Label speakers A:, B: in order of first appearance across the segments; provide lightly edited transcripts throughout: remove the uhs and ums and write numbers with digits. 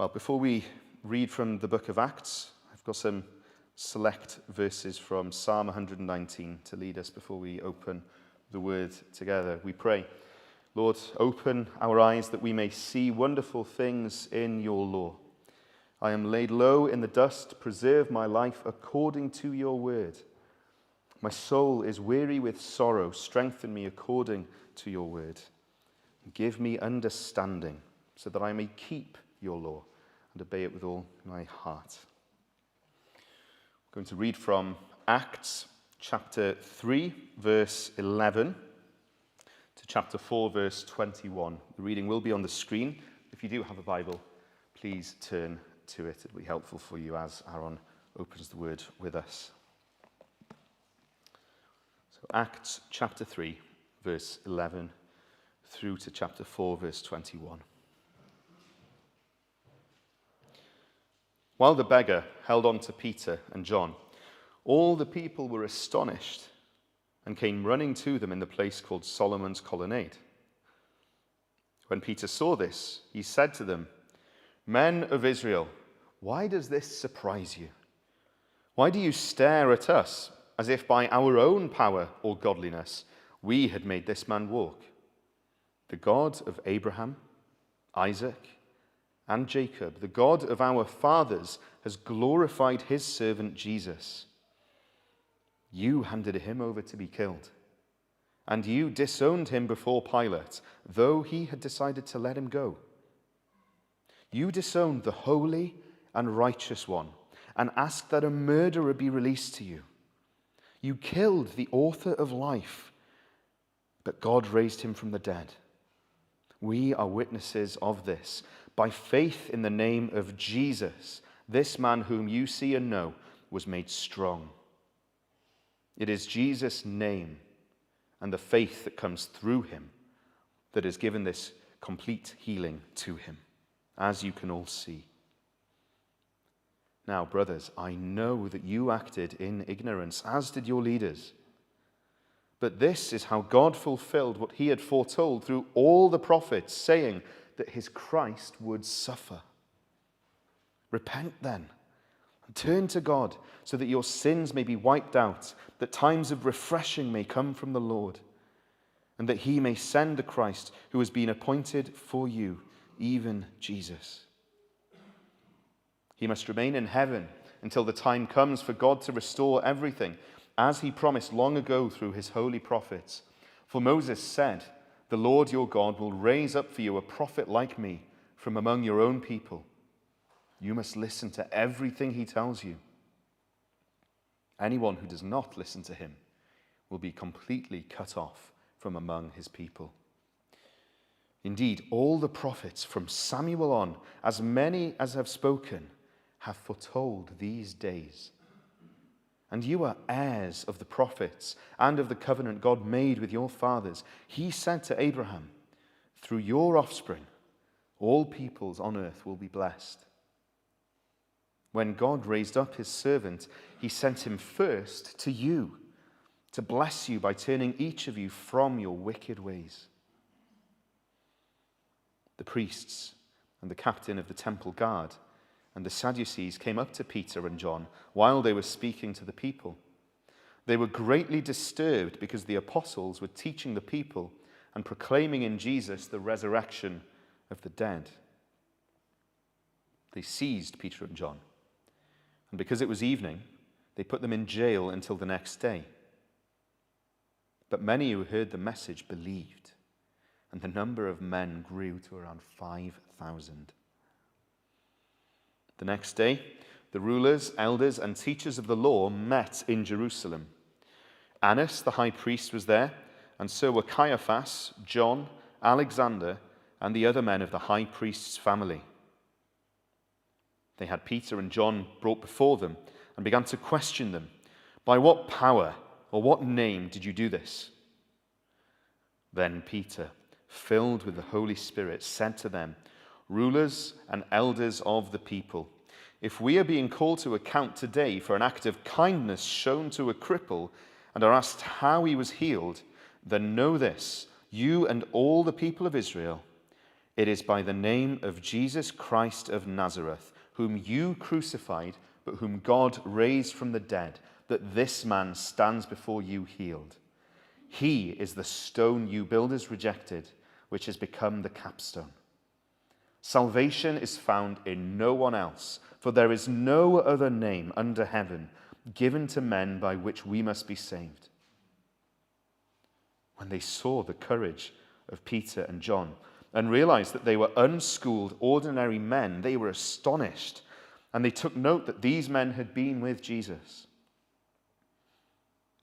A: Well, before we read from the book of Acts, I've got some select verses from Psalm 119 to lead us before we open the word together. We pray, Lord, open our eyes that we may see wonderful things in your law. I am laid low in the dust. Preserve my life according to your word. My soul is weary with sorrow. Strengthen me according to your word. Give me understanding so that I may keep your law and obey it with all my heart. I'm going to read from Acts chapter 3, verse 11 to chapter 4, verse 21. The reading will be on the screen. If you do have a Bible, please turn to it. It'll be helpful for you as Aaron opens the word with us. So Acts chapter 3, verse 11 through to chapter 4, verse 21. While the beggar held on to Peter and John, all the people were astonished and came running to them in the place called Solomon's Colonnade. When Peter saw this, he said to them, "Men of Israel, why does this surprise you? Why do you stare at us as if by our own power or godliness we had made this man walk? The God of Abraham, Isaac, and Jacob, the God of our fathers, has glorified his servant Jesus. You handed him over to be killed, and you disowned him before Pilate, though he had decided to let him go. You disowned the holy and righteous one and asked that a murderer be released to you. You killed the author of life, but God raised him from the dead. We are witnesses of this. By faith in the name of Jesus, this man whom you see and know was made strong. It is Jesus' name and the faith that comes through him that has given this complete healing to him, as you can all see. Now, brothers, I know that you acted in ignorance, as did your leaders. But this is how God fulfilled what he had foretold through all the prophets, saying that his Christ would suffer. Repent then, and turn to God, so that your sins may be wiped out, that times of refreshing may come from the Lord, and that he may send the Christ who has been appointed for you, even Jesus. He must remain in heaven until the time comes for God to restore everything, as he promised long ago through his holy prophets. For Moses said, "The Lord your God will raise up for you a prophet like me from among your own people. You must listen to everything he tells you. Anyone who does not listen to him will be completely cut off from among his people." Indeed, all the prophets from Samuel on, as many as have spoken, have foretold these days. And you are heirs of the prophets and of the covenant God made with your fathers. He said to Abraham, "Through your offspring, all peoples on earth will be blessed." When God raised up his servant, he sent him first to you, to bless you by turning each of you from your wicked ways. The priests and the captain of the temple guard and the Sadducees came up to Peter and John while they were speaking to the people. They were greatly disturbed because the apostles were teaching the people and proclaiming in Jesus the resurrection of the dead. They seized Peter and John, and because it was evening, they put them in jail until the next day. But many who heard the message believed, and the number of men grew to around 5,000. The next day, the rulers, elders, and teachers of the law met in Jerusalem. Annas, the high priest, was there, and so were Caiaphas, John, Alexander, and the other men of the high priest's family. They had Peter and John brought before them and began to question them. "By what power or what name did you do this?" Then Peter, filled with the Holy Spirit, said to them, "Rulers and elders of the people, if we are being called to account today for an act of kindness shown to a cripple and are asked how he was healed, then know this, you and all the people of Israel. It is by the name of Jesus Christ of Nazareth, whom you crucified, but whom God raised from the dead, that this man stands before you healed. He is the stone you builders rejected, which has become the capstone. Salvation is found in no one else, for there is no other name under heaven given to men by which we must be saved. When they saw the courage of Peter and John and realized that they were unschooled, ordinary men, they were astonished, and they took note that these men had been with Jesus.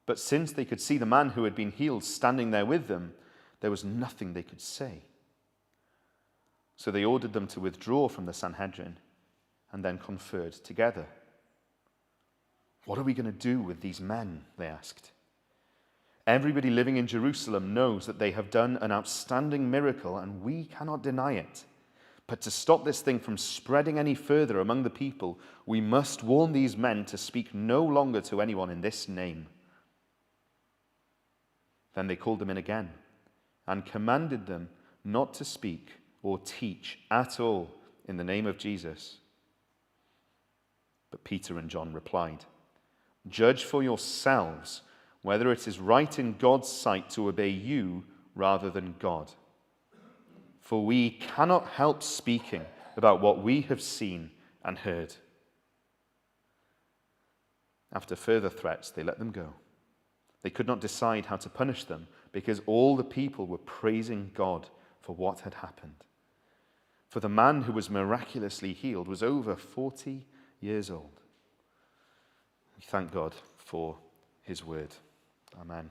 A: But since they could see the man who had been healed standing there with them, there was nothing they could say. So they ordered them to withdraw from the Sanhedrin and then conferred together. What are we going to do with these men? They asked. Everybody living in Jerusalem knows that they have done an outstanding miracle, and we cannot deny it. But to stop this thing from spreading any further among the people, we must warn these men to speak no longer to anyone in this name. Then they called them in again and commanded them not to speak or teach at all in the name of Jesus. But Peter and John replied, "Judge for yourselves whether it is right in God's sight to obey you rather than God. For we cannot help speaking about what we have seen and heard." After further threats, they let them go. They could not decide how to punish them because all the people were praising God for what had happened. For the man who was miraculously healed was over 40 years old. We thank God for his word. Amen.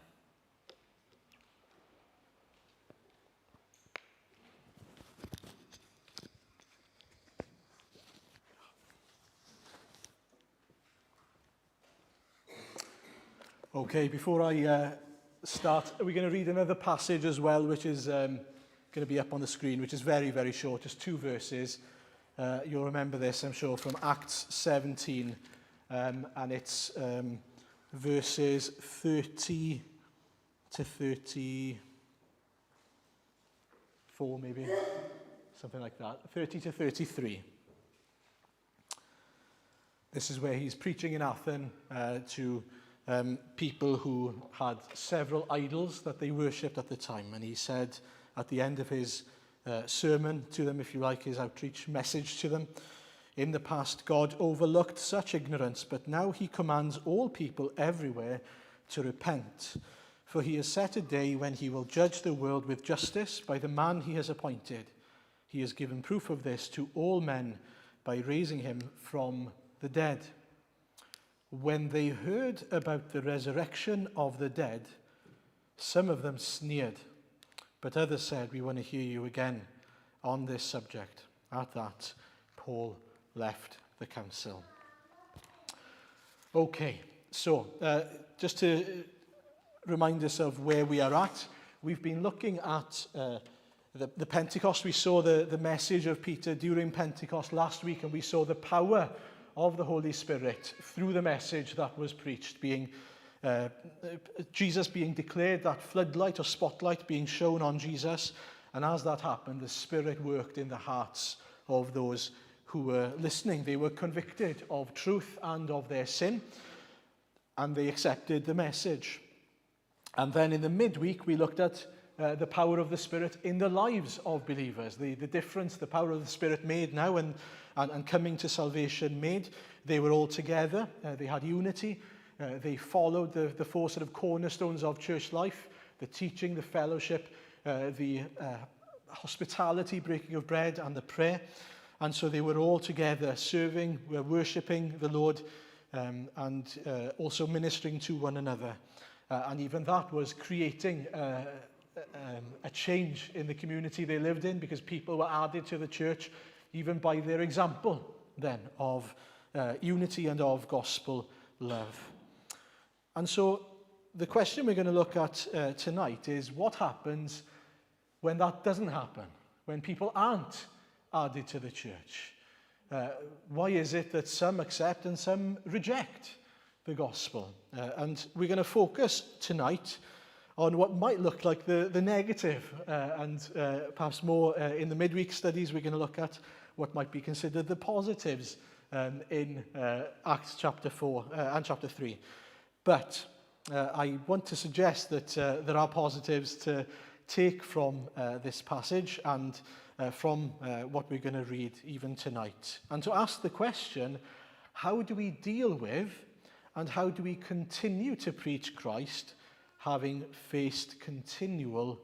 B: Okay, before I start, we're going to read another passage as well, which is going to be up on the screen, which is very, very short, just 2 verses. You'll remember this, I'm sure, from Acts 17, and it's verses 30 to 34, maybe, something like that, 30 to 33. This is where he's preaching in Athens to people who had several idols that they worshipped at the time. And he said at the end of his sermon to them, if you like, his outreach message to them, "In the past, God overlooked such ignorance, but now he commands all people everywhere to repent. For he has set a day when he will judge the world with justice by the man he has appointed. He has given proof of this to all men by raising him from the dead." When they heard about the resurrection of the dead, some of them sneered, but others said, "We want to hear you again on this subject." At that, Paul left the council. Okay, so just to remind us of where we are at, we've been looking at the Pentecost. We saw the message of Peter during Pentecost last week, and we saw the power of the Holy Spirit through the message that was preached, being Jesus being declared, that floodlight or spotlight being shown on Jesus. And as that happened, the Spirit worked in the hearts of those who were listening. They were convicted of truth and of their sin, and they accepted the message. And then in the midweek, we looked at the power of the Spirit in the lives of believers, the difference the power of the Spirit made now and coming to salvation made. They were all together, they had unity, they followed the 4 sort of cornerstones of church life: the teaching, the fellowship, the hospitality, breaking of bread, and the prayer. And so they were all together serving, worshipping the Lord, and also ministering to one another. And even that was creating a change in the community they lived in, because people were added to the church even by their example then of unity and of gospel love. And so the question we're going to look at tonight is, what happens when that doesn't happen, when people aren't added to the church? Why is it that some accept and some reject the gospel? And we're going to focus tonight on what might look like the negative, and perhaps more in the midweek studies we're going to look at what might be considered the positives in Acts chapter 4 and chapter 3. But I want to suggest that there are positives to take from this passage and from what we're going to read even tonight. And to ask the question, how do we deal with and how do we continue to preach Christ having faced continual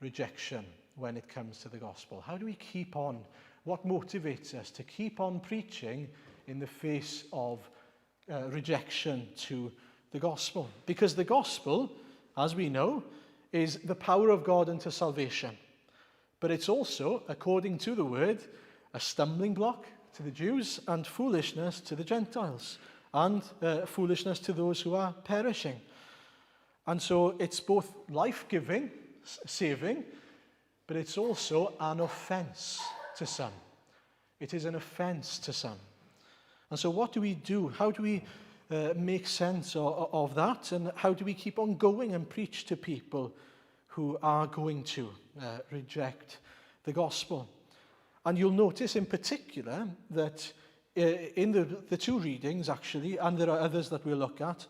B: rejection when it comes to the gospel? How do we keep on? What motivates us to keep on preaching in the face of rejection to the gospel? Because the gospel, as we know, is the power of God unto salvation. But it's also, according to the word, a stumbling block to the Jews and foolishness to the Gentiles, and foolishness to those who are perishing. And so it's both life-giving, saving, but it's also an offense to some. It is an offense to some. And so what do we do? How do we make sense of that? And how do we keep on going and preach to people who are going to reject the gospel? And you'll notice in particular that in the two readings, actually, and there are others that we'll look at,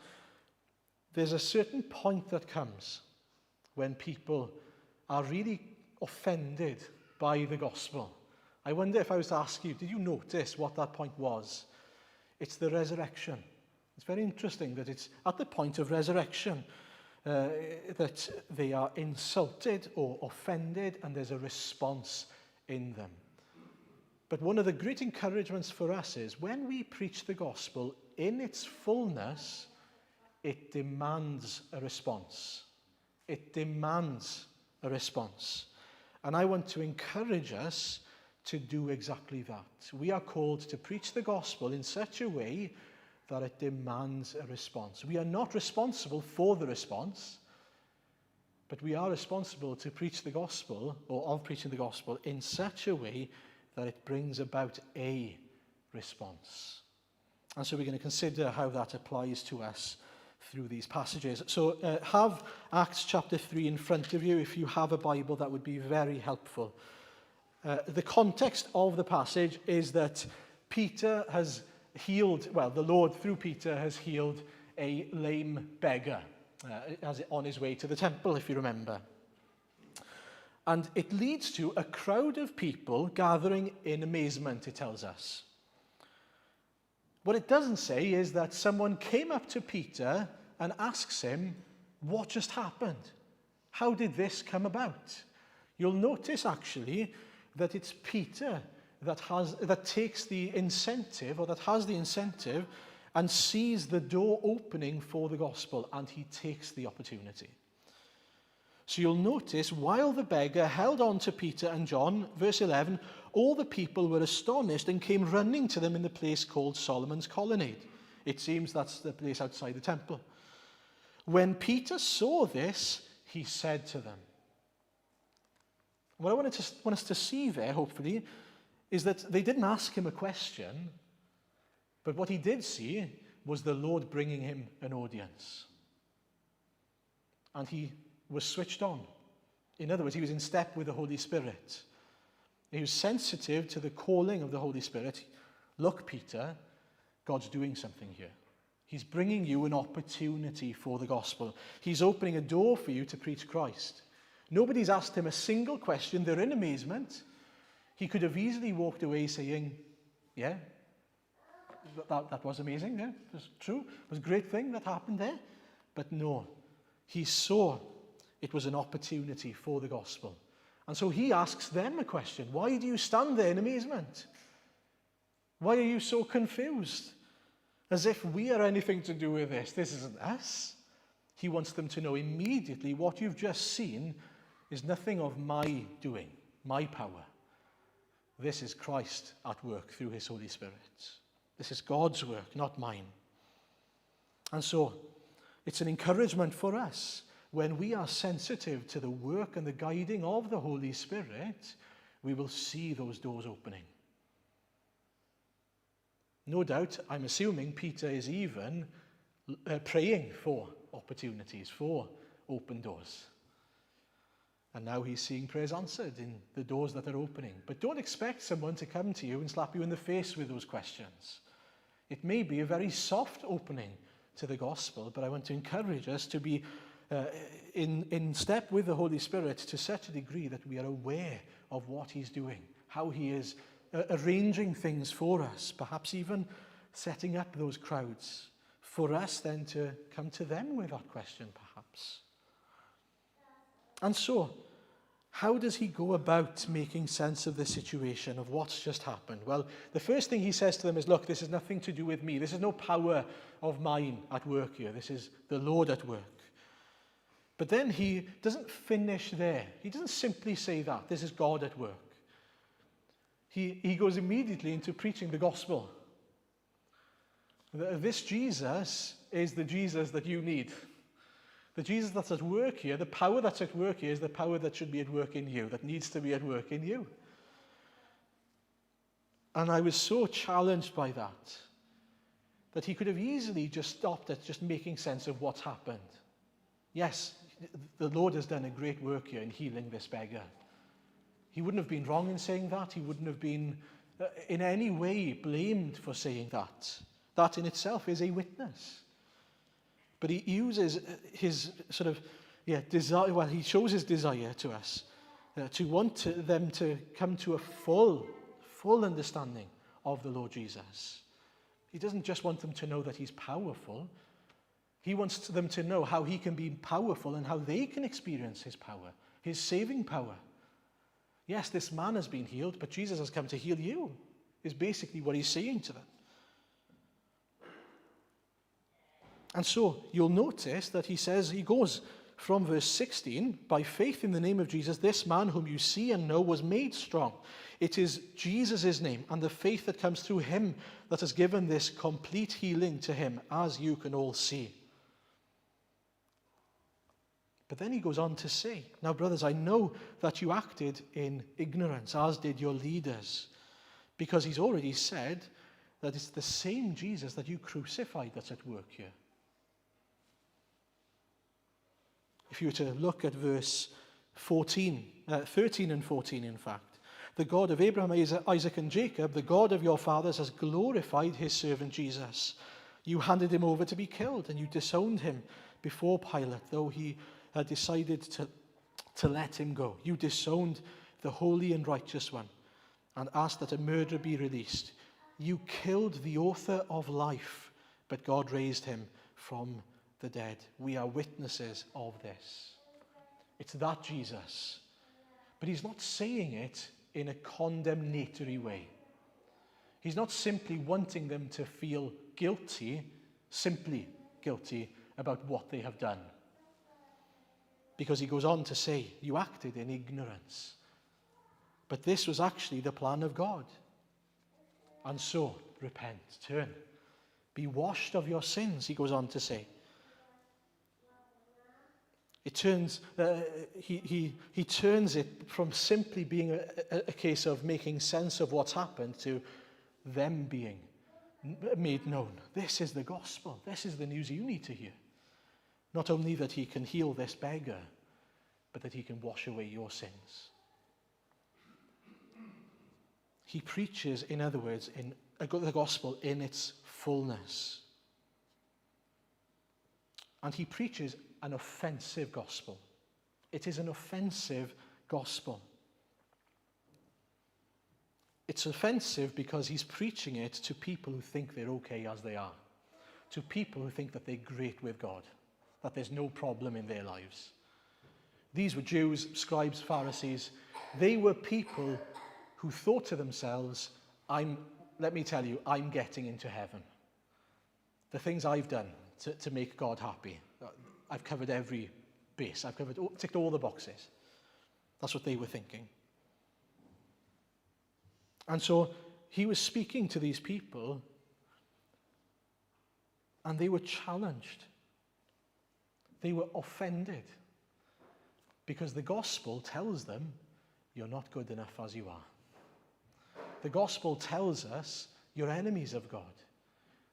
B: there's a certain point that comes when people are really offended by the gospel. I wonder if I was to ask you, did you notice what that point was? It's the resurrection. It's very interesting that it's at the point of resurrection that they are insulted or offended, and there's a response in them. But one of the great encouragements for us is when we preach the gospel in its fullness, it demands a response. It demands a response. And I want to encourage us to do exactly that. We are called to preach the gospel in such a way that it demands a response. We are not responsible for the response, but we are responsible to preach the gospel, or of preaching the gospel, in such a way that it brings about a response. And so we're going to consider how that applies to us through these passages. So have Acts chapter 3 in front of you. If you have a Bible, that would be very helpful. The context of the passage is that Peter has healed, well, the Lord through Peter has healed a lame beggar on his way to the temple, if you remember. And it leads to a crowd of people gathering in amazement, it tells us. What it doesn't say is that someone came up to Peter and asks him, what just happened? How did this come about? You'll notice actually that it's Peter that takes the incentive, or that has the incentive, and sees the door opening for the gospel, and he takes the opportunity. So you'll notice, while the beggar held on to Peter and John, verse 11, all the people were astonished and came running to them in the place called Solomon's Colonnade. It seems that's the place outside the temple. When Peter saw this, he said to them. What I want us to see there, hopefully, is that they didn't ask him a question, but what he did see was the Lord bringing him an audience. And he was switched on. In other words, he was in step with the Holy Spirit. He was sensitive to the calling of the Holy Spirit. Look, Peter, God's doing something here. He's bringing you an opportunity for the gospel. He's opening a door for you to preach Christ. Nobody's asked him a single question. They're in amazement. He could have easily walked away saying, yeah, that was amazing. Yeah, it was true. It was a great thing that happened there. But no, he saw it was an opportunity for the gospel. And so he asks them a question. Why do you stand there in amazement? Why are you so confused? As if we are anything to do with this. This isn't us. He wants them to know immediately what you've just seen is nothing of my doing, my power. This is Christ at work through his Holy Spirit. This is God's work, not mine. And so it's an encouragement for us. When we are sensitive to the work and the guiding of the Holy Spirit, we will see those doors opening. No doubt, I'm assuming Peter is even praying for opportunities, for open doors. And now he's seeing prayers answered in the doors that are opening. But don't expect someone to come to you and slap you in the face with those questions. It may be a very soft opening to the gospel, but I want to encourage us to be in step with the Holy Spirit to such a degree that we are aware of what he's doing, how he is arranging things for us, perhaps even setting up those crowds for us then to come to them with that question, perhaps. And so, how does he go about making sense of the situation, of what's just happened? Well, the first thing he says to them is, look, this has nothing to do with me. This is no power of mine at work here. This is the Lord at work. But then he doesn't finish there. He doesn't simply say that. This is God at work. He goes immediately into preaching the gospel. This Jesus is the Jesus that you need. The Jesus that's at work here, the power that's at work here is the power that should be at work in you, that needs to be at work in you. And I was so challenged by that he could have easily just stopped at just making sense of what's happened. Yes, the Lord has done a great work here in healing this beggar. He wouldn't have been wrong in saying that. He wouldn't have been in any way blamed for saying that. That in itself is a witness. But he uses his sort of desire, well, he shows his desire to us to want them to come to a full understanding of the Lord Jesus. He doesn't just want them to know that he's powerful. He wants them to know how he can be powerful and how they can experience his power, his saving power. Yes, this man has been healed, but Jesus has come to heal you, is basically what he's saying to them. And so you'll notice that he goes from verse 16, by faith in the name of Jesus, this man whom you see and know was made strong. It is Jesus' name and the faith that comes through him that has given this complete healing to him, as you can all see. But then he goes on to say, now brothers, I know that you acted in ignorance, as did your leaders, because he's already said that it's the same Jesus that you crucified that's at work here. If you were to look at verse 13 and 14, in fact, the God of Abraham, Isaac, and Jacob, the God of your fathers, has glorified his servant Jesus. You handed him over to be killed, and you disowned him before Pilate, though he had decided to let him go. You disowned the holy and righteous one and asked that a murderer be released. You killed the author of life, but God raised him from the dead. We are witnesses of this. It's that Jesus. But he's not saying it in a condemnatory way. He's not simply wanting them to feel simply guilty about what they have done. Because he goes on to say, you acted in ignorance. But this was actually the plan of God. And so, repent, turn. Be washed of your sins, he goes on to say. It turns, he turns it from simply being a case of making sense of what's happened to them being made known. This is the gospel. This is the news you need to hear. Not only that he can heal this beggar, but that he can wash away your sins. He preaches, in other words, in the gospel in its fullness. And he preaches an offensive gospel. It is an offensive gospel. It's offensive because he's preaching it to people who think they're okay as they are, to people who think that they're great with God, that there's no problem in their lives. These were Jews, scribes, Pharisees. They were people who thought to themselves, let me tell you, I'm getting into heaven. The things I've done to make God happy, I've covered every base. I've ticked all the boxes. That's what they were thinking. And so he was speaking to these people, and they were challenged. They were offended because the gospel tells them, you're not good enough as you are. The gospel tells us you're enemies of God.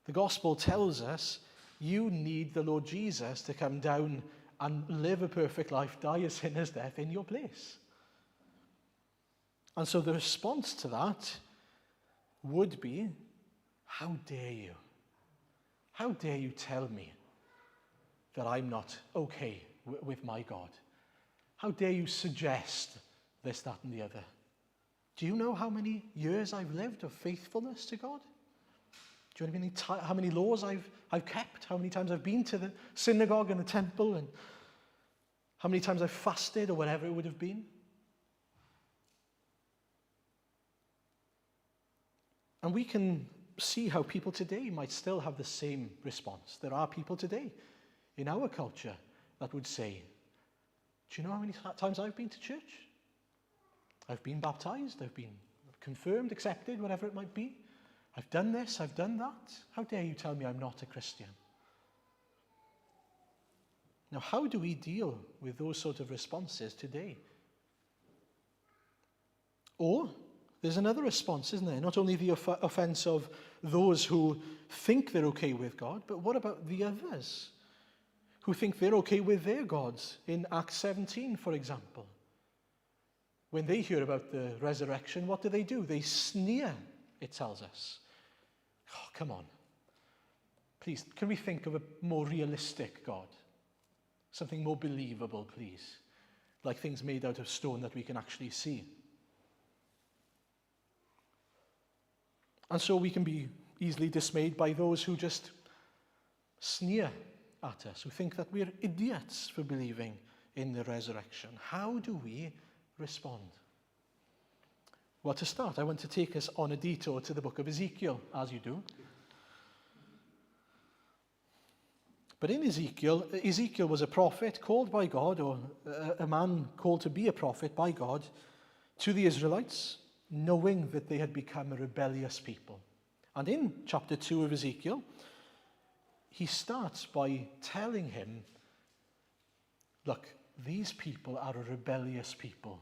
B: The gospel tells us you need the Lord Jesus to come down and live a perfect life, die a sinner's death in your place. And so the response to that would be, how dare you? How dare you tell me that I'm not okay with my God? How dare you suggest this, that, and the other? Do you know how many years I've lived of faithfulness to God? Do you know how many laws I've kept? How many times I've been to the synagogue and the temple? And how many times I've fasted or whatever it would have been? And we can see how people today might still have the same response. There are people today in our culture that would say, do you know how many times I've been to church? I've been baptized, I've been confirmed, accepted, whatever it might be. I've done this, I've done that. How dare you tell me I'm not a Christian? Now, how do we deal with those sort of responses today? Or there's another response, isn't there? Not only the offense of those who think they're okay with God, but what about the others who think they're okay with their gods? In Acts 17, for example, when they hear about the resurrection, what do? They sneer, it tells us. Oh, come on. Please, can we think of a more realistic God? Something more believable, please. Like things made out of stone that we can actually see. And so we can be easily dismayed by those who just sneer at us, who think that we're idiots for believing in the resurrection. How do we respond? Well, to start, I want to take us on a detour to the book of Ezekiel, as you do. But in Ezekiel was a prophet called by God, or a man called to be a prophet by God, to the Israelites, knowing that they had become a rebellious people. And in chapter 2 of Ezekiel, he starts by telling him, look, these people are a rebellious people.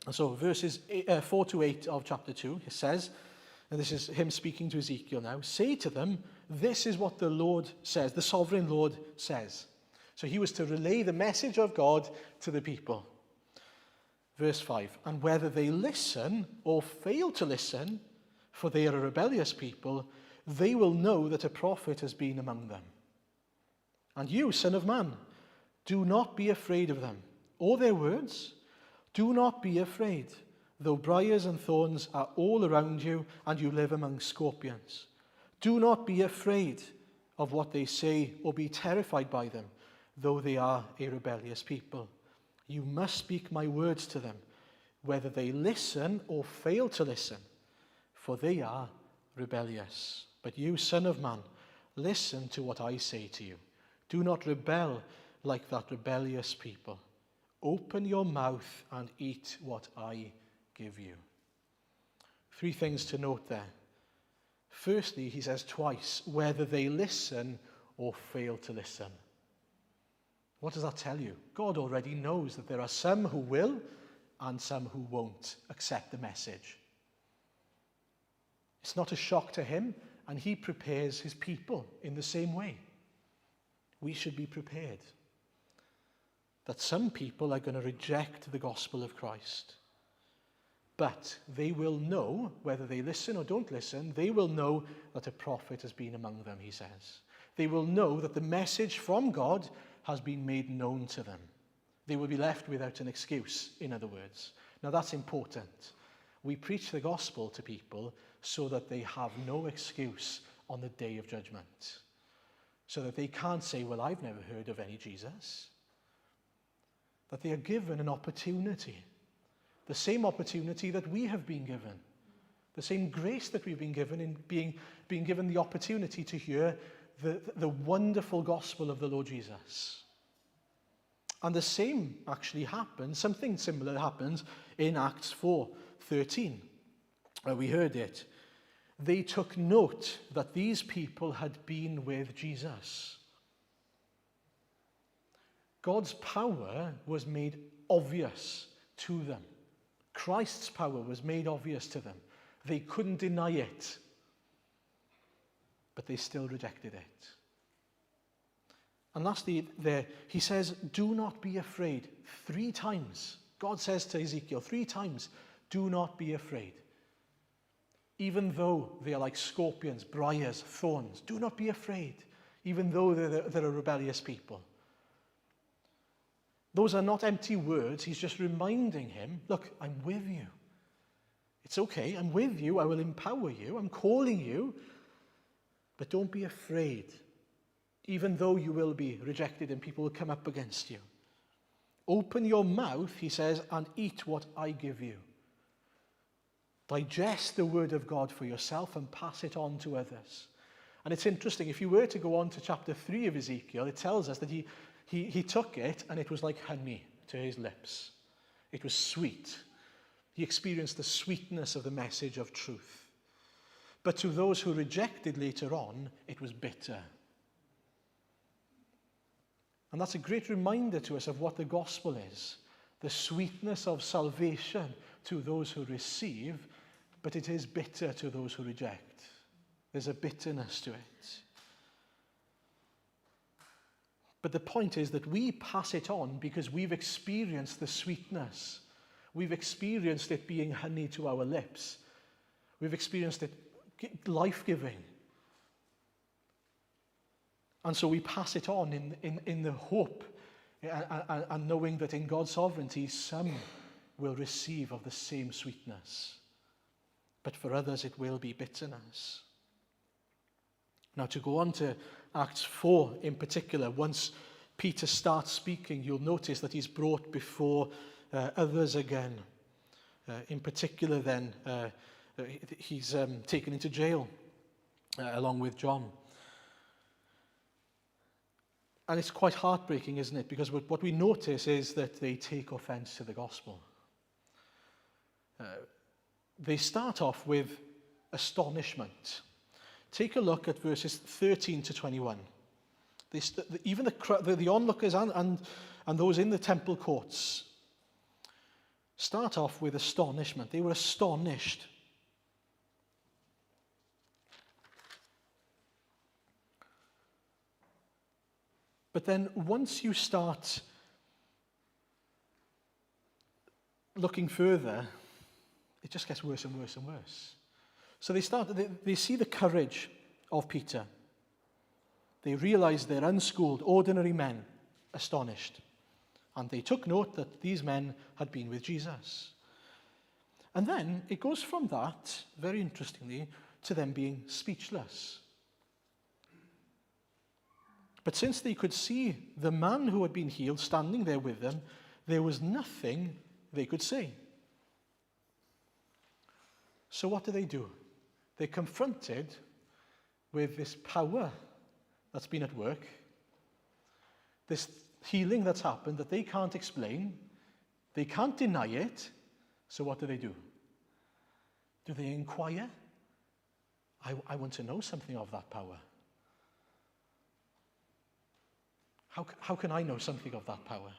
B: And so verses 4 to 8 of chapter 2, it says, and this is him speaking to Ezekiel now, say to them, this is what the Lord says, the sovereign Lord says. So he was to relay the message of God to the people. Verse 5, and whether they listen or fail to listen, for they are a rebellious people, they will know that a prophet has been among them. And you, son of man, do not be afraid of them, or their words. Do not be afraid, though briars and thorns are all around you, and you live among scorpions. Do not be afraid of what they say, or be terrified by them, though they are a rebellious people. You must speak my words to them, whether they listen or fail to listen, for they are rebellious. But you, son of man, listen to what I say to you. Do not rebel like that rebellious people. Open your mouth and eat what I give you. 3 things to note there. Firstly, he says twice, whether they listen or fail to listen. What does that tell you? God already knows that there are some who will and some who won't accept the message. It's not a shock to him, and he prepares his people in the same way. We should be prepared that some people are going to reject the gospel of Christ. But they will know, whether they listen or don't listen, they will know that a prophet has been among them, he says. They will know that the message from God has been made known to them. They will be left without an excuse, in other words. Now that's important. We preach the gospel to people so that they have no excuse on the day of judgment. So that they can't say, well, I've never heard of any Jesus. That they are given an opportunity. The same opportunity that we have been given. The same grace that we've been given in being given the opportunity to hear the wonderful gospel of the Lord Jesus. And the same actually happens, something similar happens in Acts 4:13. We heard it. They took note that these people had been with Jesus. God's power was made obvious to them. Christ's power was made obvious to them. They couldn't deny it, but they still rejected it. And lastly, there, he says, do not be afraid. 3 times. God says to Ezekiel 3 times, do not be afraid. Even though they are like scorpions, briars, thorns, do not be afraid. Even though they're a rebellious people. Those are not empty words. He's just reminding him, look, I'm with you. It's okay, I'm with you. I will empower you. I'm calling you. But don't be afraid. Even though you will be rejected and people will come up against you. Open your mouth, he says, and eat what I give you. Digest the word of God for yourself and pass it on to others. And it's interesting, if you were to go on to chapter 3 of Ezekiel, it tells us that he took it and it was like honey to his lips. It was sweet. He experienced the sweetness of the message of truth. But to those who rejected later on, it was bitter. And that's a great reminder to us of what the gospel is. The sweetness of salvation to those who receive, but it is bitter to those who reject. There's a bitterness to it. But the point is that we pass it on because we've experienced the sweetness. We've experienced it being honey to our lips. We've experienced it life-giving. And so we pass it on in the hope and knowing that in God's sovereignty, some will receive of the same sweetness. But for others, it will be bitterness. Now, to go on to Acts 4 in particular, once Peter starts speaking, you'll notice that he's brought before others again. In particular, then, he's taken into jail along with John. And it's quite heartbreaking, isn't it? Because what we notice is that they take offense to the gospel. They start off with astonishment. Take a look at verses 13 to 21. Even the onlookers and those in the temple courts start off with astonishment. They were astonished. But then once you start looking further, it just gets worse and worse and worse. So they see the courage of Peter. They realize they're unschooled, ordinary men, astonished. And they took note that these men had been with Jesus. And then it goes from that, very interestingly, to them being speechless. But since they could see the man who had been healed standing there with them, there was nothing they could say. So what do? They're confronted with this power that's been at work, this healing that's happened that they can't explain, they can't deny it, so what do? Do they inquire? I want to know something of that power. How can I know something of that power?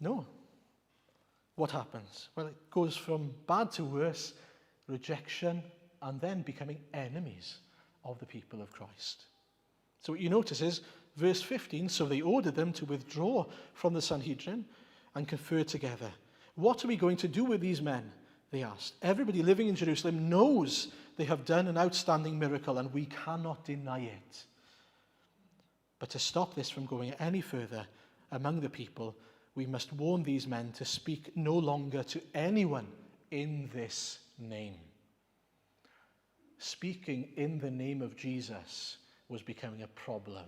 B: No. What happens? Well, it goes from bad to worse, rejection, and then becoming enemies of the people of Christ. So what you notice is, verse 15, so they ordered them to withdraw from the Sanhedrin and confer together. What are we going to do with these men? They asked. Everybody living in Jerusalem knows they have done an outstanding miracle, and we cannot deny it. But to stop this from going any further among the people, we must warn these men to speak no longer to anyone in this name. Speaking in the name of Jesus was becoming a problem.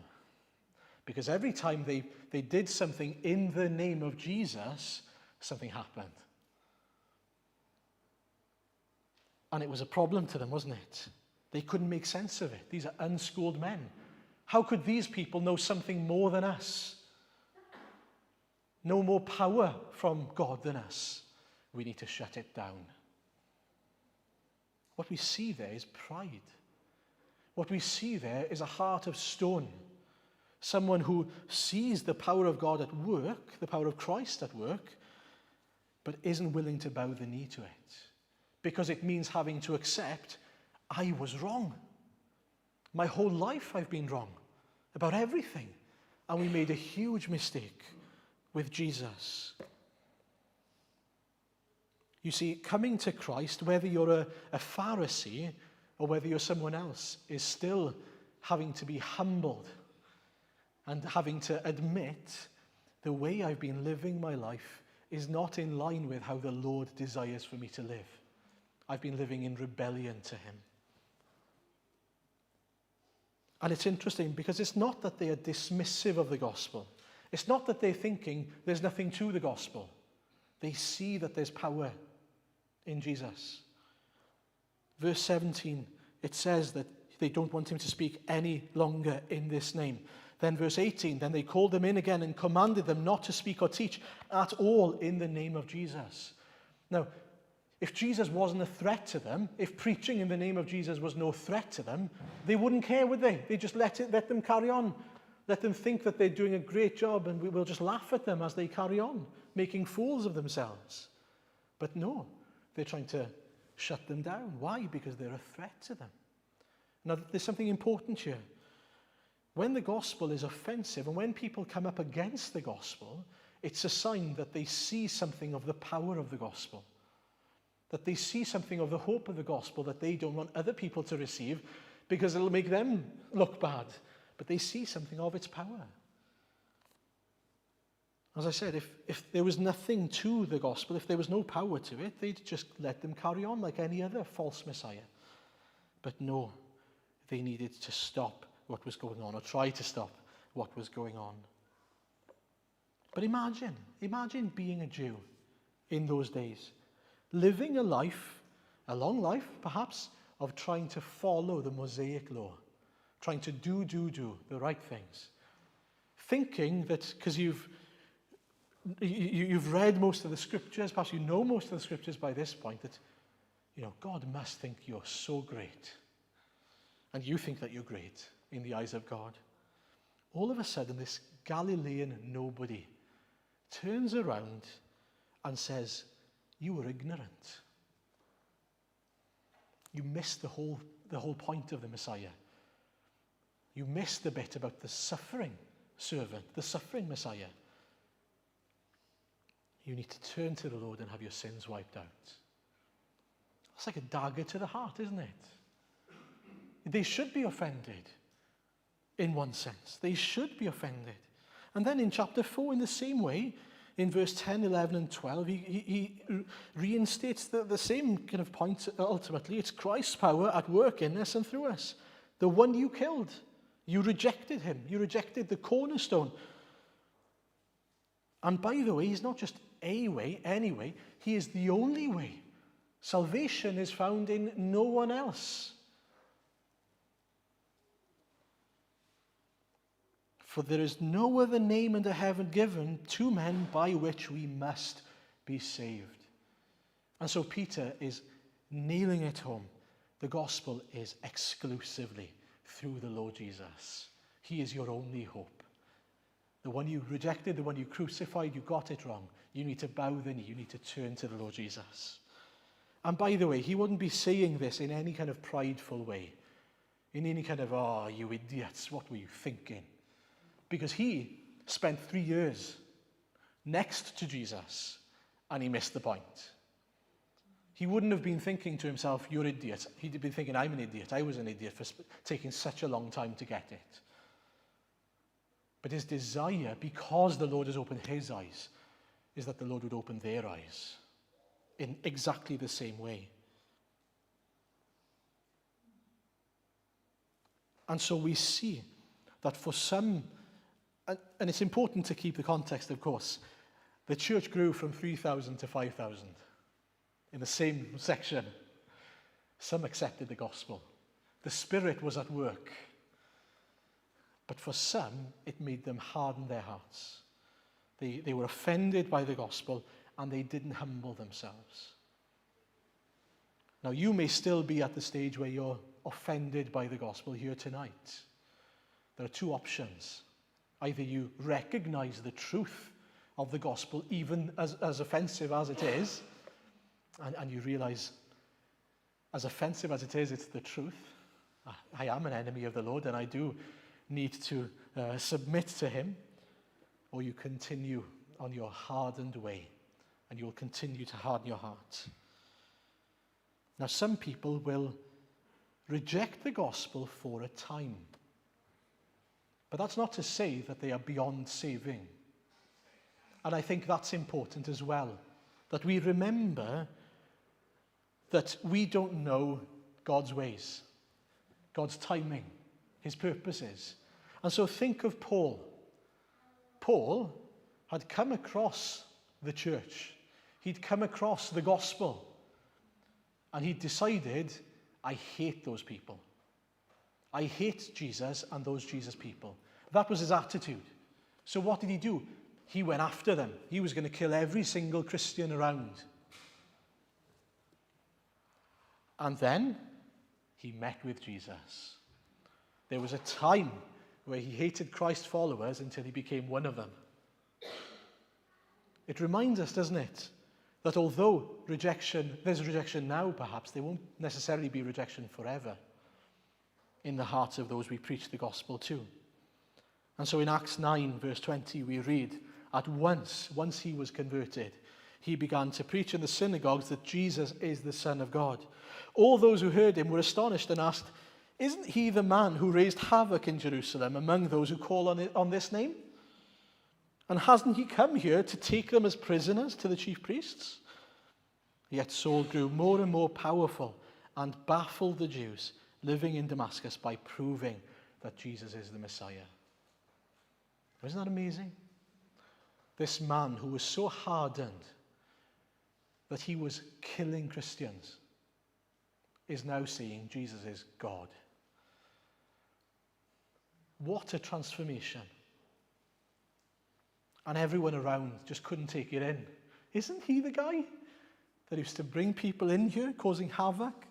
B: Because every time they did something in the name of Jesus, something happened. And it was a problem to them, wasn't it? They couldn't make sense of it. These are unschooled men. How could these people know something more than us? No more power from God than us. We need to shut it down. What we see there is pride. What we see there is a heart of stone. Someone who sees the power of God at work, the power of Christ at work, but isn't willing to bow the knee to it. Because it means having to accept, I was wrong. My whole life I've been wrong. about everything. And we made a huge mistake with Jesus. You see, coming to Christ, whether you're a Pharisee or whether you're someone else, is still having to be humbled and having to admit the way I've been living my life is not in line with how the Lord desires for me to live. I've been living in rebellion to him. And it's interesting because it's not that they are dismissive of the gospel. It's not that they're thinking there's nothing to the gospel. They see that there's power in Jesus. Verse 17, it says that they don't want him to speak any longer in this name. Then verse 18, then they called them in again and commanded them not to speak or teach at all in the name of Jesus. Now, if Jesus wasn't a threat to them, if preaching in the name of Jesus was no threat to them, they wouldn't care, would they? They just let them carry on. Let them think that they're doing a great job, and we will just laugh at them as they carry on, making fools of themselves. But no, they're trying to shut them down. Why? Because they're a threat to them. Now, there's something important here. When the gospel is offensive, and when people come up against the gospel, it's a sign that they see something of the power of the gospel. That they see something of the hope of the gospel that they don't want other people to receive because it'll make them look bad. But they see something of its power. As I said, if there was nothing to the gospel, if there was no power to it, they'd just let them carry on like any other false messiah. But no, they needed to stop what was going on, or try to stop what was going on. But imagine being a Jew in those days, living a long life perhaps, of trying to follow the Mosaic law, trying to do the right things, thinking that because you've read most of the scriptures, perhaps you know most of the scriptures by this point, that God must think you're so great, and you think that you're great in the eyes of God. All of a sudden, this Galilean nobody turns around and says, you were ignorant. You missed the whole point of the Messiah. You missed the bit about the suffering servant, the suffering Messiah. You need to turn to the Lord and have your sins wiped out. That's like a dagger to the heart, isn't it? They should be offended, in one sense. They should be offended. And then in chapter 4, in the same way, in verse 10, 11, and 12, he reinstates the same kind of point. Ultimately, it's Christ's power at work in us and through us. The one you killed, you rejected him. You rejected the cornerstone. And by the way, he's not just a way, any way. He is the only way. Salvation is found in no one else. For there is no other name under heaven given to men by which we must be saved. And so Peter is nailing it home. The gospel is exclusively through the Lord Jesus. He is your only hope. The one you rejected, the one you crucified, you got it wrong. You need to bow the knee. You need to turn to the Lord Jesus. And by the way, he wouldn't be saying this in any kind of prideful way. In any kind of, oh, you idiots, what were you thinking? Because he spent 3 years next to Jesus and he missed the point. He wouldn't have been thinking to himself, you're an idiot. He'd been thinking, I'm an idiot. I was an idiot for taking such a long time to get it. But his desire, because the Lord has opened his eyes, is that the Lord would open their eyes in exactly the same way. And so we see that for some, and it's important to keep the context, of course, the church grew from 3,000 to 5,000 in the same section. Some accepted the gospel. The Spirit was at work. But for some, it made them harden their hearts. They were offended by the gospel, and they didn't humble themselves. Now, you may still be at the stage where you're offended by the gospel here tonight. There are two options. Either you recognize the truth of the gospel, even as offensive as it is, and you realize, as offensive as it is, it's the truth. I am an enemy of the Lord, and I do need to submit to him, or you continue on your hardened way, and you will continue to harden your heart. Now, some people will reject the gospel for a time. But that's not to say that they are beyond saving. And I think that's important as well, that we remember that we don't know God's ways, God's timing, his purposes. And so think of Paul. Paul had come across the church. He'd come across the gospel. And he decided, I hate those people. I hate Jesus and those Jesus people. That was his attitude. So what did he do? He went after them. He was going to kill every single Christian around. And then he met with Jesus. There was a time where he hated Christ followers until he became one of them. It reminds us, doesn't it, that although there's rejection now perhaps, there won't necessarily be rejection forever in the hearts of those we preach the gospel to. And so in Acts 9 verse 20 we read, at once he was converted, he began to preach in the synagogues that Jesus is the Son of God. All those who heard him were astonished and asked, isn't he the man who raised havoc in Jerusalem among those who call on this name? And hasn't he come here to take them as prisoners to the chief priests? Yet Saul grew more and more powerful and baffled the Jews living in Damascus by proving that Jesus is the Messiah. Isn't that amazing? This man who was so hardened that he was killing Christians is now saying Jesus is God. What a transformation. And everyone around just couldn't take it in. Isn't he the guy that used to bring people in here, causing havoc,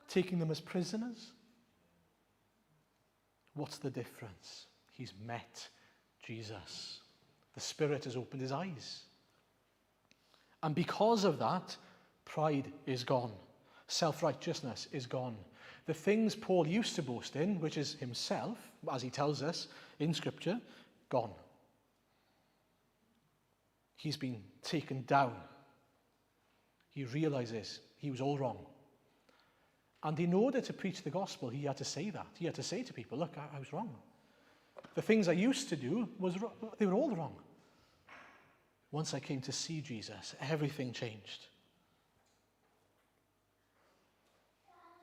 B: taking them as prisoners? What's the difference? He's met Jesus. The Spirit has opened his eyes. And because of that, pride is gone. Self-righteousness is gone. The things Paul used to boast in, which is himself, as he tells us in Scripture, gone. He's been taken down. He realizes he was all wrong. And in order to preach the gospel, he had to say that. He had to say to people, look, I was wrong. The things I used to do, they were all wrong. Once I came to see Jesus, everything changed.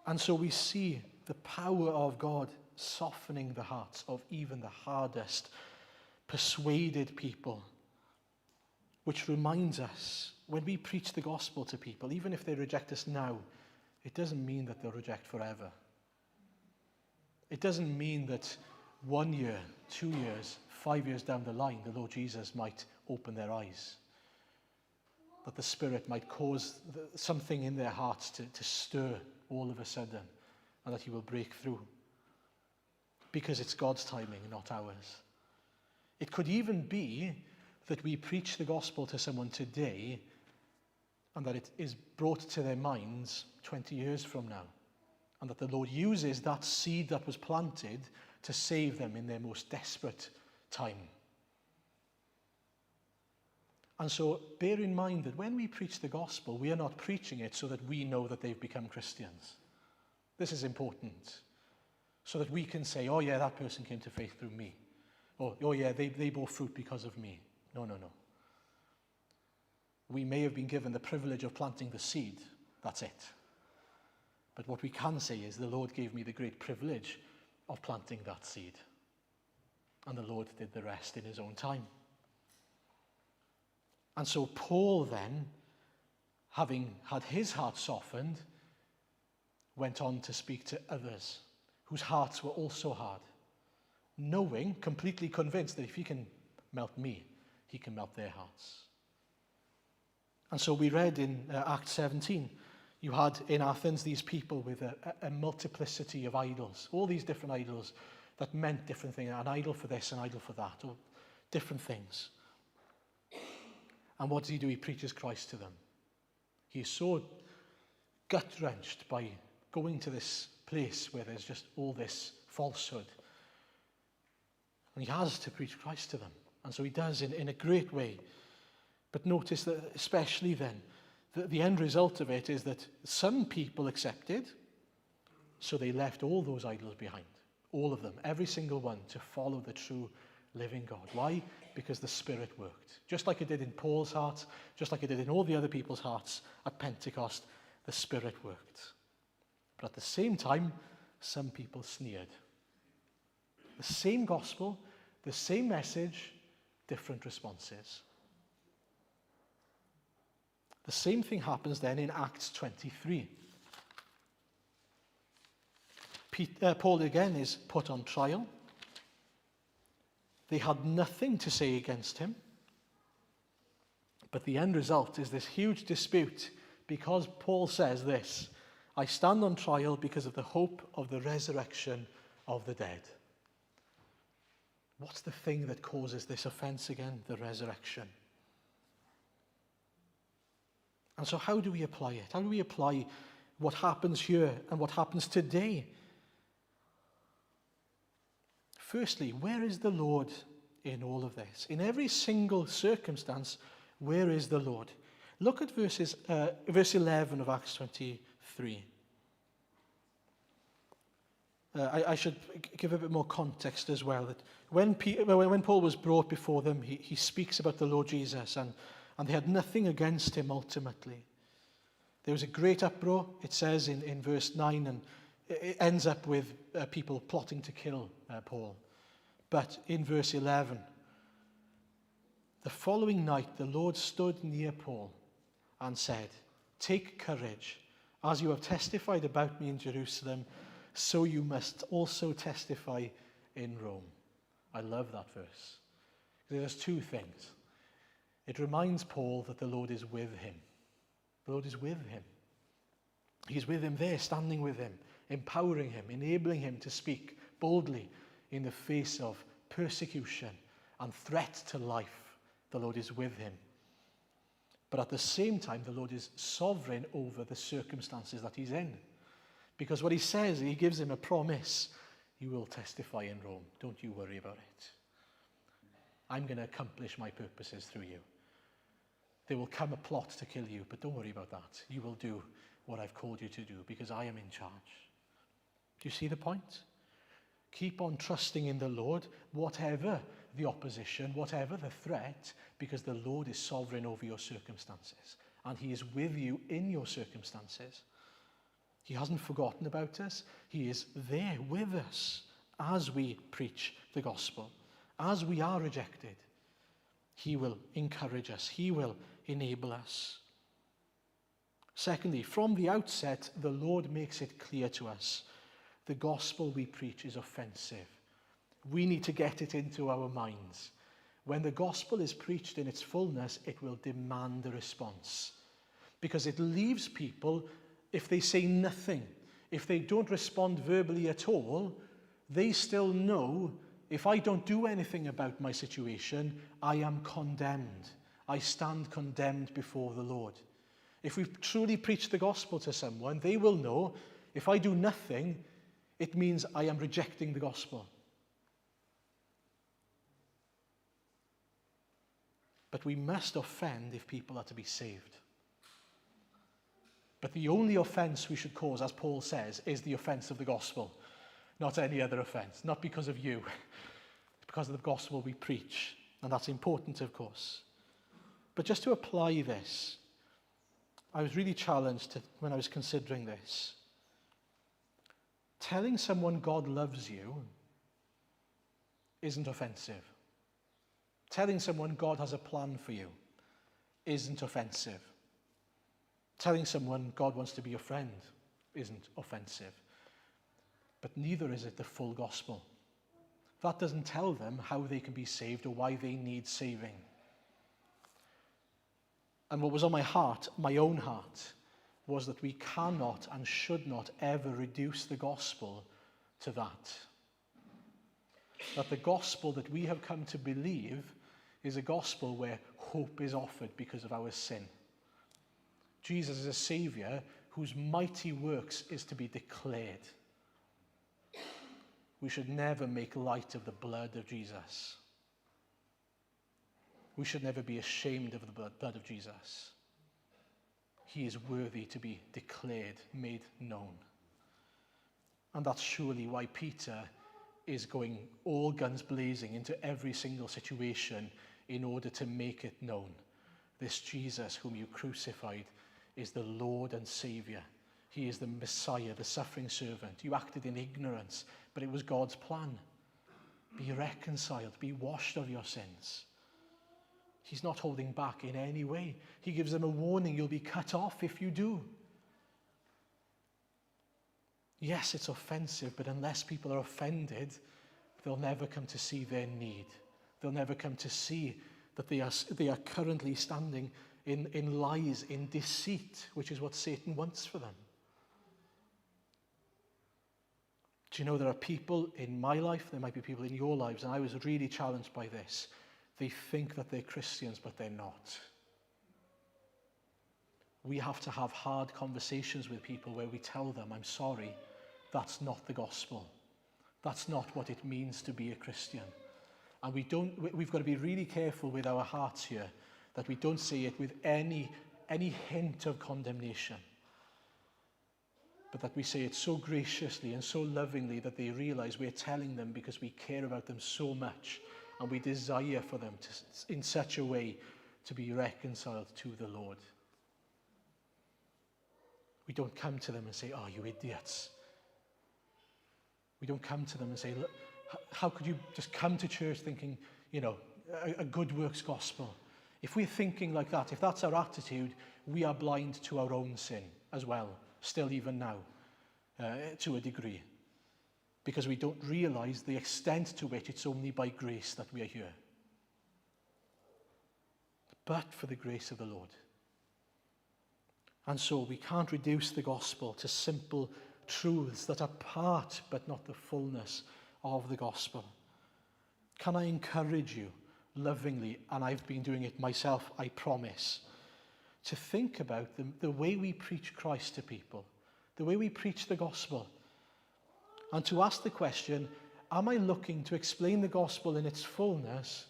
B: And so we see the power of God softening the hearts of even the hardest, persuaded people, which reminds us, when we preach the gospel to people, even if they reject us now, it doesn't mean that they'll reject forever. It doesn't mean that 1 year, 2 years, 5 years down the line, the Lord Jesus might open their eyes. That the Spirit might cause something in their hearts to stir all of a sudden, and that he will break through. Because it's God's timing, not ours. It could even be that we preach the gospel to someone today, and that it is brought to their minds 20 years from now. And that the Lord uses that seed that was planted to save them in their most desperate time. And so bear in mind that when we preach the gospel, we are not preaching it so that we know that they've become Christians. This is important. So that we can say, oh yeah, that person came to faith through me. Or, oh yeah, they bore fruit because of me. No. We may have been given the privilege of planting the seed. That's it. But what we can say is the Lord gave me the great privilege of planting that seed. And the Lord did the rest in his own time. And so Paul then, having had his heart softened, went on to speak to others whose hearts were also hard, knowing, completely convinced that if he can melt me, he can melt their hearts. And so we read in Acts 17, you had in Athens these people with a multiplicity of idols, all these different idols that meant different things, an idol for this, an idol for that, or different things. And what does he do? He preaches Christ to them. He's so gut-wrenched by going to this place where there's just all this falsehood And he has to preach Christ to them. And so he does in a great way. But notice that especially then, the end result of it is that some people accepted, so they left all those idols behind. All of them, every single one, to follow the true living God. Why? Because the Spirit worked. Just like it did in Paul's heart, just like it did in all the other people's hearts at Pentecost, the Spirit worked. But at the same time, some people sneered. The same gospel, the same message, different responses. The same thing happens then in Acts 23. Paul again is put on trial. They had nothing to say against him. But the end result is this huge dispute because Paul says this, I stand on trial because of the hope of the resurrection of the dead. What's the thing that causes this offense again? The resurrection. And so how do we apply it? How do we apply what happens here and what happens today? Firstly, where is the Lord in all of this? In every single circumstance, where is the Lord? Look at verse 11 of Acts 23. I should give a bit more context as well. That when Paul was brought before them, he speaks about the Lord Jesus, and they had nothing against him ultimately. There was a great uproar, it says in verse 9, and it ends up with people plotting to kill Paul. But in verse 11, the following night the Lord stood near Paul and said, take courage, as you have testified about me in Jerusalem, so you must also testify in Rome. I love that verse. There's two things. It reminds Paul that the Lord is with him. The Lord is with him. He's with him there, standing with him, empowering him, enabling him to speak boldly in the face of persecution and threat to life. The Lord is with him. But at the same time, the Lord is sovereign over the circumstances that he's in. Because what he says, he gives him a promise. You will testify in Rome. Don't you worry about it. I'm going to accomplish my purposes through you. There will come a plot to kill you, but don't worry about that. You will do what I've called you to do because I am in charge. Do you see the point? Keep on trusting in the Lord, whatever the opposition, whatever the threat, because the Lord is sovereign over your circumstances and he is with you in your circumstances. He hasn't forgotten about us. He is there with us as we preach the gospel. As we are rejected, he will encourage us. He will enable us. Secondly, from the outset, the Lord makes it clear to us the gospel we preach is offensive. We need to get it into our minds. When the gospel is preached in its fullness, it will demand a response. Because it leaves people, if they say nothing, if they don't respond verbally at all, they still know, if I don't do anything about my situation, I am condemned. I stand condemned before the Lord. If we truly preach the gospel to someone, they will know, if I do nothing, it means I am rejecting the gospel. But we must offend if people are to be saved. But the only offense we should cause, as Paul says, is the offense of the gospel, not any other offense, not because of you. It's because of the gospel we preach, and that's important, of course. But just to apply this, I was really challenged when I was considering this. Telling someone God loves you isn't offensive. Telling someone God has a plan for you isn't offensive. Telling someone God wants to be your friend isn't offensive. But neither is it the full gospel. That doesn't tell them how they can be saved or why they need saving. And what was on my heart, my own heart, was that we cannot and should not ever reduce the gospel to that. That the gospel that we have come to believe is a gospel where hope is offered because of our sin. Jesus is a Saviour whose mighty works is to be declared. We should never make light of the blood of Jesus. We should never be ashamed of the blood of Jesus. He is worthy to be declared, made known. And that's surely why Peter is going all guns blazing into every single situation in order to make it known. This Jesus whom you crucified is the Lord and Saviour. He is the Messiah, the suffering servant. You acted in ignorance, but it was God's plan. Be reconciled, be washed of your sins. He's not holding back in any way. He gives them a warning, you'll be cut off if you do. Yes, it's offensive, but unless people are offended, they'll never come to see their need. They'll never come to see that they are currently standing in lies, in deceit, which is what Satan wants for them. Do you know there are people in my life, there might be people in your lives, and I was really challenged by this. They think that they're Christians, but they're not. We have to have hard conversations with people where we tell them, I'm sorry, that's not the gospel. That's not what it means to be a Christian. And we've got to be really careful with our hearts here, that we don't say it with any hint of condemnation, but that we say it so graciously and so lovingly that they realize we're telling them because we care about them so much and we desire for them to, in such a way, to be reconciled to the Lord. We don't come to them and say, oh, you idiots. We don't come to them and say, look, how could you just come to church thinking, a good works gospel? If we're thinking like that, if that's our attitude, we are blind to our own sin as well, still even now, to a degree. Because we don't realize the extent to which it's only by grace that we are here. But for the grace of the Lord. And so we can't reduce the gospel to simple truths that are part but not the fullness of the gospel. Can I encourage you lovingly, and I've been doing it myself, I promise, to think about the way we preach Christ to people, the way we preach the gospel, and to ask the question, am I looking to explain the gospel in its fullness,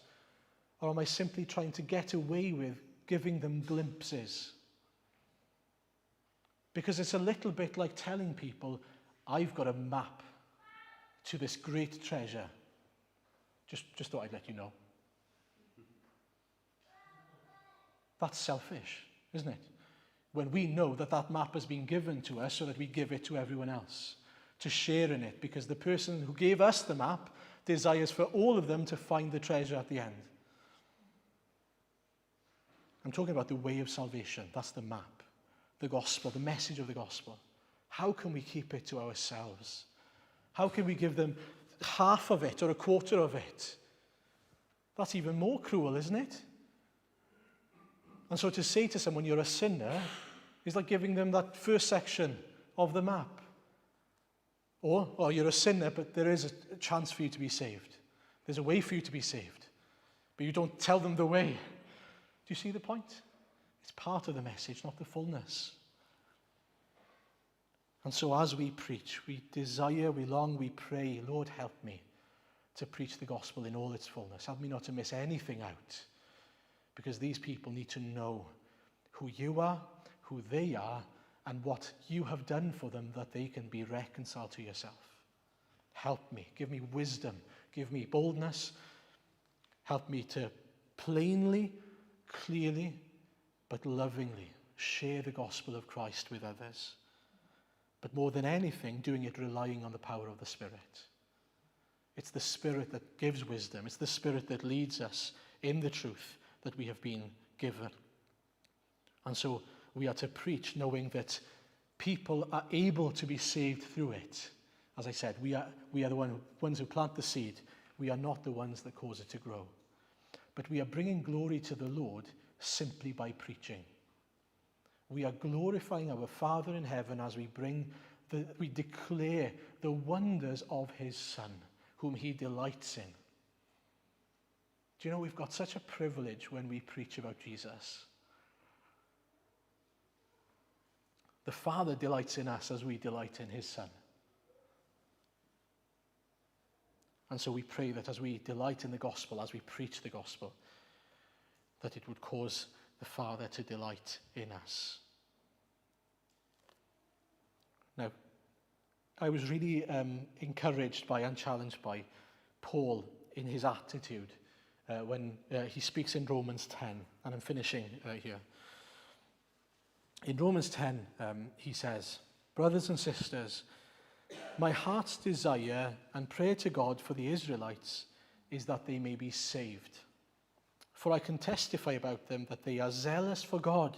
B: or am I simply trying to get away with giving them glimpses? Because it's a little bit like telling people, I've got a map to this great treasure. Just thought I'd let you know. That's selfish, isn't it? When we know that that map has been given to us so that we give it to everyone else, to share in it, because the person who gave us the map desires for all of them to find the treasure at the end. I'm talking about the way of salvation. That's the map, the gospel, the message of the gospel. How can we keep it to ourselves? How can we give them half of it or a quarter of it? That's even more cruel, isn't it? And so to say to someone you're a sinner is like giving them that first section of the map. Or you're a sinner, but there is a chance for you to be saved. There's a way for you to be saved. But you don't tell them the way. Do you see the point? It's part of the message, not the fullness. And so as we preach, we desire, we long, we pray, Lord, help me to preach the gospel in all its fullness. Help me not to miss anything out. Because these people need to know who you are, who they are, and what you have done for them that they can be reconciled to yourself. Help me. Give me wisdom. Give me boldness. Help me to plainly, clearly, but lovingly share the gospel of Christ with others. But more than anything, doing it relying on the power of the Spirit. It's the Spirit that gives wisdom. It's the Spirit that leads us in the truth that we have been given. And so we are to preach knowing that people are able to be saved through it. As I said, we are the ones who plant the seed. We are not the ones that cause it to grow. But we are bringing glory to the Lord simply by preaching. We are glorifying our Father in heaven as we declare the wonders of his Son, whom he delights in. Do you know, we've got such a privilege when we preach about Jesus. The Father delights in us as we delight in his Son. And so we pray that as we delight in the gospel, as we preach the gospel, that it would cause the Father to delight in us. Now, I was really encouraged by and challenged by Paul in his attitude when he speaks in Romans 10, and I'm finishing here. In Romans 10, he says, "Brothers and sisters, my heart's desire and prayer to God for the Israelites is that they may be saved. For I can testify about them that they are zealous for God,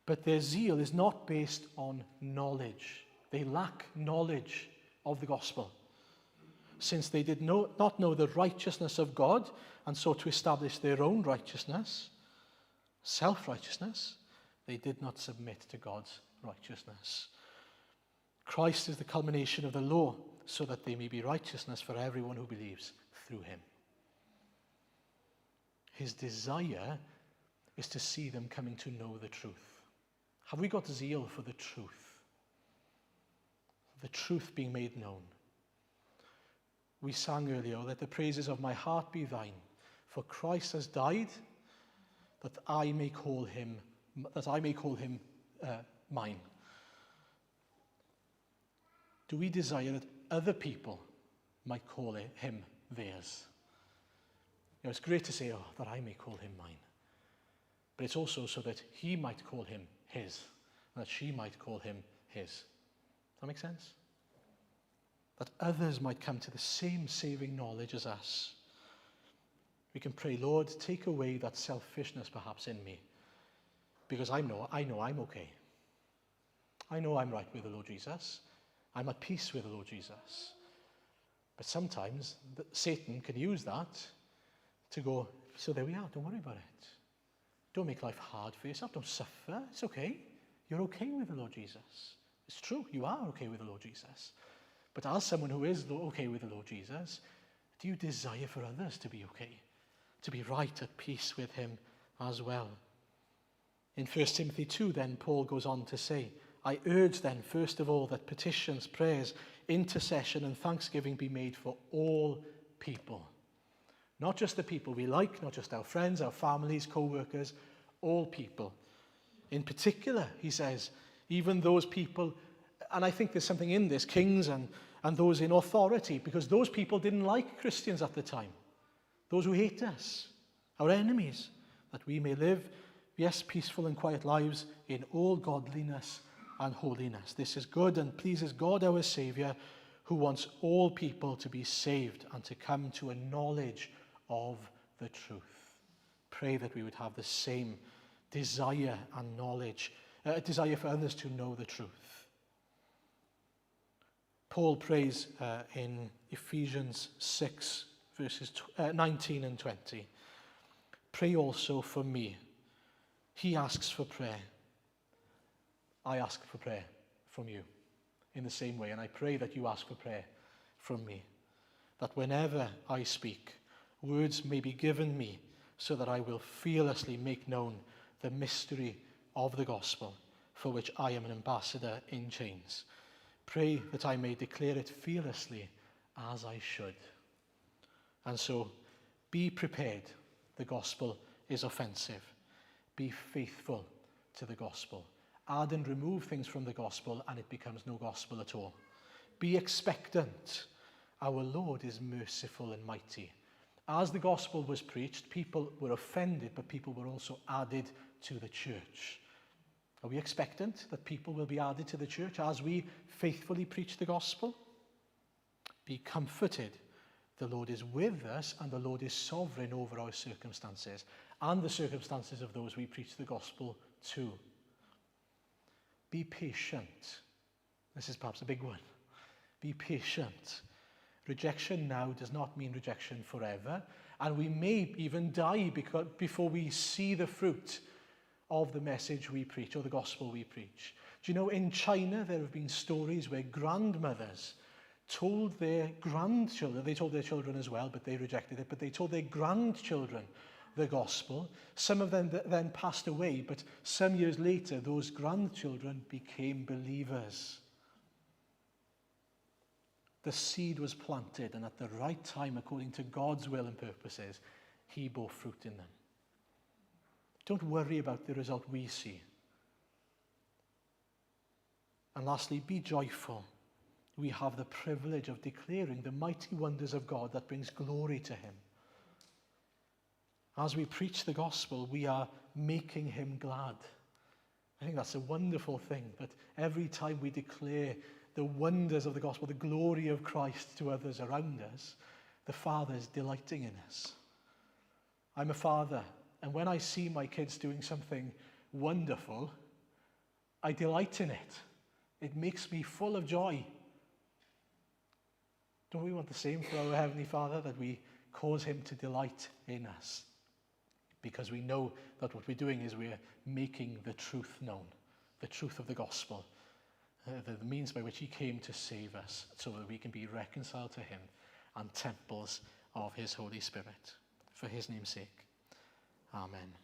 B: but their zeal is not based on knowledge. They lack knowledge of the gospel, since they did not know the righteousness of God and sought to establish their own righteousness, self-righteousness. They did not submit to God's righteousness. Christ is the culmination of the law, so that there may be righteousness for everyone who believes through him." His desire is to see them coming to know the truth. Have we got zeal for the truth? The truth being made known. We sang earlier, "Let the praises of my heart be thine, for Christ has died, that I may call him mine." Do we desire that other people might call him theirs? You know, it's great to say, "Oh, that I may call him mine," but it's also so that he might call him his, and that she might call him his. Does that make sense? That others might come to the same saving knowledge as us. We can pray, "Lord, take away that selfishness perhaps in me, because I know I'm okay. I know I'm right with the Lord Jesus. I'm at peace with the Lord Jesus." But sometimes Satan can use that to go, "So there we are, don't worry about it. Don't make life hard for yourself, don't suffer, it's okay. You're okay with the Lord Jesus. It's true, you are okay with the Lord Jesus. But as someone who is okay with the Lord Jesus, do you desire for others to be okay? To be right at peace with him as well?" In 1 Timothy 2, then, Paul goes on to say, "I urge then, first of all, that petitions, prayers, intercession and thanksgiving be made for all people." Not just the people we like, not just our friends, our families, co-workers, all people. In particular, he says, even those people, and I think there's something in this, kings and those in authority, because those people didn't like Christians at the time. Those who hate us, our enemies, that we may live, yes, peaceful and quiet lives in all godliness and holiness. This is good and pleases God our Saviour, who wants all people to be saved and to come to a knowledge of the truth. Pray that we would have the same desire and knowledge, a desire for others to know the truth. Paul prays in Ephesians 6, verses 19 and 20. "Pray also for me." He asks for prayer. I ask for prayer from you in the same way, and I pray that you ask for prayer from me, that whenever I speak, words may be given me so that I will fearlessly make known the mystery of the gospel, for which I am an ambassador in chains. Pray that I may declare it fearlessly as I should. And so, be prepared. The gospel is offensive. Be faithful to the gospel. Add and remove things from the gospel and it becomes no gospel at all. Be expectant. Our Lord is merciful and mighty. As the gospel was preached, people were offended, but people were also added to the church. Are we expectant that people will be added to the church as we faithfully preach the gospel? Be comforted. The Lord is with us and the Lord is sovereign over our circumstances and the circumstances of those we preach the gospel to. Be patient. This is perhaps a big one. Be patient. Rejection now does not mean rejection forever, and we may even die before we see the fruit of the message we preach or the gospel we preach. Do you know, in China there have been stories where grandmothers told their grandchildren, they told their children as well, but they rejected it, but they told their grandchildren the gospel. Some of them then passed away, but some years later those grandchildren became believers. The seed was planted, and at the right time, according to God's will and purposes, he bore fruit in them. Don't worry about the result we see. And lastly, be joyful. We have the privilege of declaring the mighty wonders of God that brings glory to him. As we preach the gospel, we are making him glad. I think that's a wonderful thing, that every time we declare the wonders of the gospel, the glory of Christ to others around us, the Father is delighting in us. I'm a father, and when I see my kids doing something wonderful, I delight in it. It makes me full of joy. Don't we want the same for our Heavenly Father, that we cause him to delight in us? Because we know that what we're doing is we're making the truth known, the truth of the gospel, the means by which he came to save us so that we can be reconciled to him and temples of his Holy Spirit. For his name's sake. Amen.